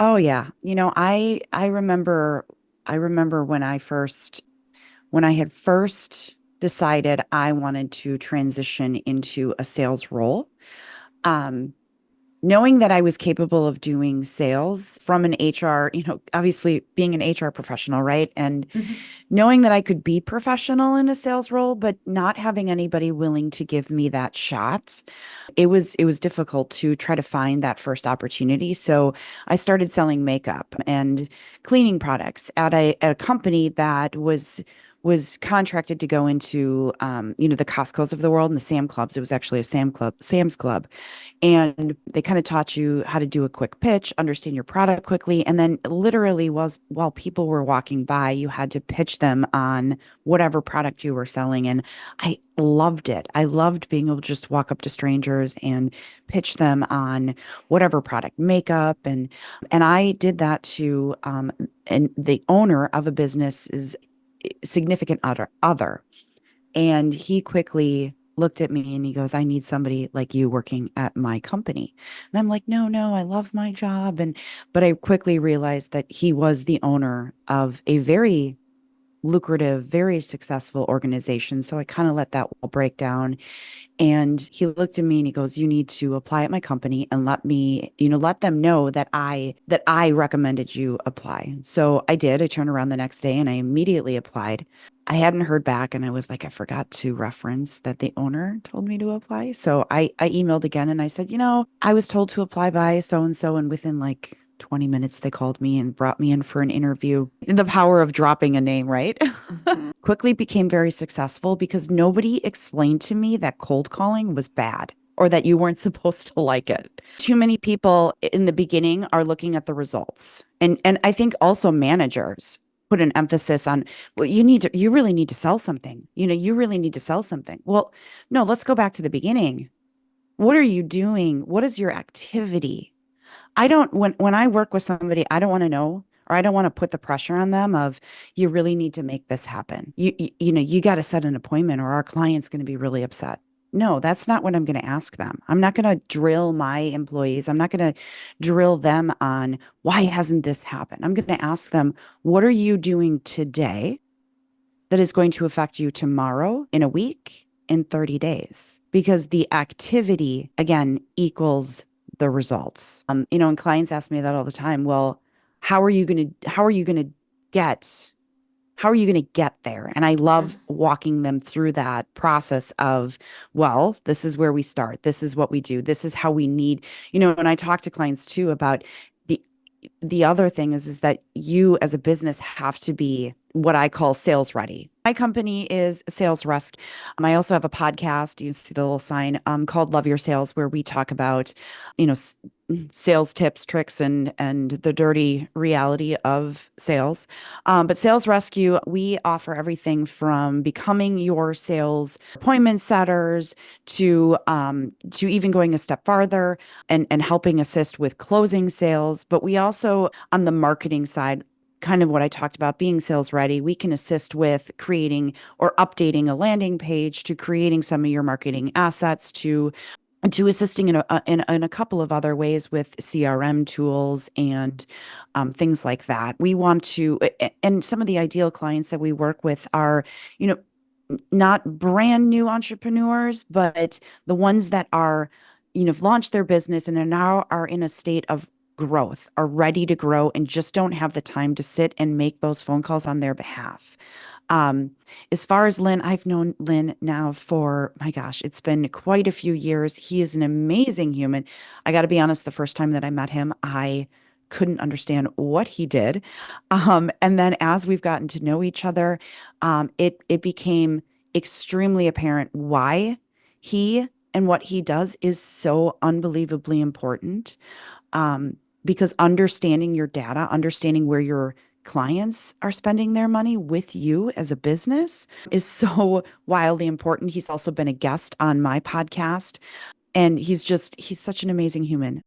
Oh yeah. I remember when I had first decided I wanted to transition into a sales role. Um, Knowing that I was capable of doing sales from an HR, obviously being an HR professional, right? And Mhm. knowing that I could be professional in a sales role, but not having anybody willing to give me that shot, it was difficult to try to find that first opportunity. So I started selling makeup and cleaning products at a company that was contracted to go into the Costco's of the world and the Sam Clubs. It was actually a Sam's Club. And they kind of taught you how to do a quick pitch, understand your product quickly, and then literally was while people were walking by, you had to pitch them on whatever product you were selling. And I loved it. I loved being able to just walk up to strangers and pitch them on whatever product, makeup, and I did that to and the owner of a business is significant other. And he quickly looked at me and he goes, I need somebody like you working at my company. And I'm like, no, no, I love my job. But I quickly realized that he was the owner of a very lucrative, very successful organization. So I kind of let that wall break down. And he looked at me and he goes, you need to apply at my company and let them know that I recommended you apply. So I did. I turned around the next day and I immediately applied. I hadn't heard back and I was like, I forgot to reference that the owner told me to apply. So I emailed again and I said, I was told to apply by so and so. And within like 20 minutes, they called me and brought me in for an interview. The power of dropping a name, right? Mhm. Quickly became very successful because nobody explained to me that cold calling was bad or that you weren't supposed to like it. Too many people in the beginning are looking at the results. And I think also managers put an emphasis on, well, you really need to sell something. You really need to sell something. Well, no, let's go back to the beginning. What are you doing? What is your activity? I don't when I work with somebody, I don't want to know or I don't want to put the pressure on them of you really need to make this happen. You got to set an appointment or our client's going to be really upset. No, that's not what I'm going to ask them. I'm not going to drill my employees. I'm not going to drill them on why hasn't this happened. I'm going to ask them, what are you doing today that is going to affect you tomorrow, in a week, in 30 days? Because the activity, again, equals the results. And clients ask me that all the time. Well, how are you going to get, how are you going to get there? And I love walking them through that process of, well, this is where we start. This is what we do. This is how we need, and I talk to clients too about the the other thing is that you as a business have to be what I call sales ready. My company is Sales Rest. I also have a podcast. You see the little sign called Love Your Sales, where we talk about, you know, s- sales tips, tricks, and the dirty reality of sales. But Sales Rescue, we offer everything from becoming your sales appointment setters to even going a step farther and helping assist with closing sales. But we also, on the marketing side, kind of what I talked about, being sales ready, we can assist with creating or updating a landing page, to creating some of your marketing assets, to assisting in a couple of other ways with CRM tools and things like that. We want to, and some of the ideal clients that we work with are, you know, not brand new entrepreneurs, but the ones that are, have launched their business and are now in a state of growth, are ready to grow and just don't have the time to sit and make those phone calls on their behalf. Um, as far as Lynn, I've known Lynn now for, my gosh, it's been quite a few years. He is an amazing human. I got to be honest, the first time that I met him, I couldn't understand what he did. And then as we've gotten to know each other, it became extremely apparent why he and what he does is so unbelievably important. Because understanding your data, understanding where your clients are spending their money with you as a business is so wildly important. He's also been a guest on my podcast, and he's such an amazing human.